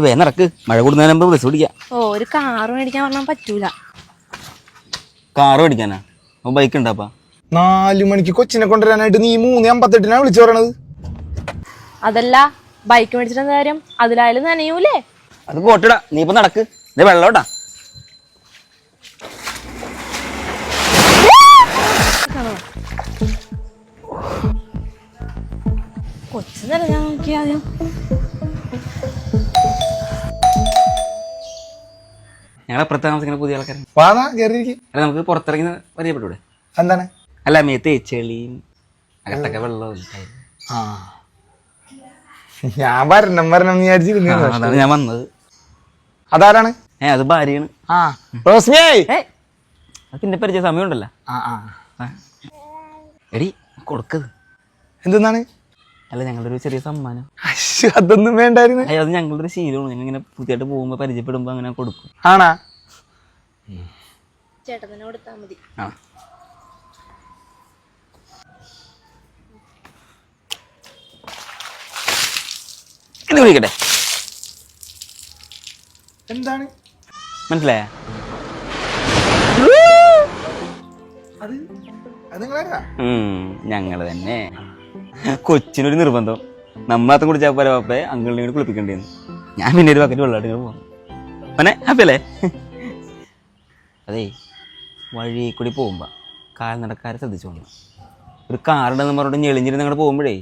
വേഗം നടക്ക്, മഴ കൂടുന്നതിന് മുമ്പ് ബസ് പിടിക്കാം. ഒരു കാറ് മേടിക്കാൻ പറഞ്ഞാൽ പറ്റൂല. കാറ് മേടിക്കാനാ? ബൈക്ക് ഉണ്ടാപ്പാ? 4 മണിക്ക് കൊച്ചിനെ കൊണ്ടുവരാനായിട്ട് നീ 3:58 വിളിച്ചു പറയണത്. അതല്ല, ബൈക്ക് മേടിച്ചിട്ട് എന്താ കാര്യം? അതിലായാലും നനയൂലേ? അത് പോട്ടിടാ, നീ ഇപ്പൊ നടക്ക്. ഇത് വെള്ളോട്ടാ. കൊച്ചു നിറഞ്ഞാ നോക്കിയാദ്യം. ഞങ്ങളെ അപ്പുറത്ത് താമസിക്കുന്ന പുതിയ ആൾക്കാരാണ്. വാതാ കേറിയിരിക്കും. അല്ല, നമുക്ക് പുറത്തിറങ്ങി പരിചയപ്പെട്ടൂടെ? എന്താണ്? അല്ല, മേത്ത് ചെളിയും അകത്തൊക്കെ വെള്ളവും. ആ, ഞാൻ വരണം വിചാരിച്ചിരുന്നു. അതാണ് ഞാൻ വന്നത്. അതാരാണ്? അത് ഭാര്യയാണ്. ആ, റോസ്മിയേ. അത് പിന്നെ പരിചയ സമയം ഉണ്ടല്ലോ. എടി കൊടുക്കത് എന്തെന്നാണ്? അല്ല, ഞങ്ങളുടെ ഒരു ചെറിയ സമ്മാനം. അതൊന്നും വേണ്ടായിരുന്നു. അത് ഞങ്ങളുടെ ഒരു ശീലമാണ്. ഞങ്ങൾ ഇങ്ങനെ പുതിയതായിട്ട് പോകുമ്പോ പരിചയപ്പെടുമ്പോ അങ്ങനെ കൊടുക്കും. ആണാ? ചേട്ടനെ കൊടുത്താ മതി. ആ, ഇത് വിളിക്കട്ടെ. എന്താണ് മനസ്സിലായ? ഞങ്ങള് തന്നെ. കൊച്ചിനൊരു നിർബന്ധം, നമ്മളത്തും കുടിച്ചാൽ പോലെ പാപ്പയെ അങ്കിളിനെ കൂടി കുളിപ്പിക്കേണ്ടിന്ന്. ഞാൻ പിന്നെ ഒരു ബക്കറ്റ് വെള്ളമായിട്ട് ഇങ്ങനെ പോകും. മോനെ ഹാപ്പി അല്ലേ? അതേ, വഴി കൂടി പോകുമ്പോ കാൽനടക്കാരെ ശ്രദ്ധിച്ചോണം. ഒരു കാറുണ്ടെന്ന് പറഞ്ഞിട്ട് ഞെളിഞ്ഞിരുന്ന് അങ്ങോട്ട് പോകുമ്പോഴേ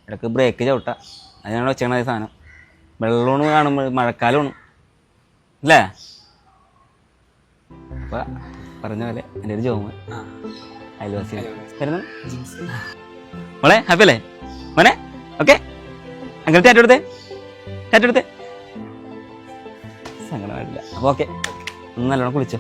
ഇടയ്ക്ക് ബ്രേക്ക് ചവിട്ടാ. അതിനാണ് വെച്ചേക്കണ അതേ സാധനം. വെള്ളമാണ് കാണുമ്പോൾ, മഴക്കാലമാണ് അല്ലേ? അപ്പൊ പറഞ്ഞ പോലെ എൻ്റെ ഒരു ജോമ അയൽവാസി മോളെ ഹാപ്പി അല്ലേ മോനെ? ഓക്കെ, അങ്ങനെ ടാറ്റെടുത്തേ സങ്കടമായിട്ടില്ല. അപ്പൊ ഓക്കെ, ഒന്ന് നല്ലോണം കുളിച്ചോ.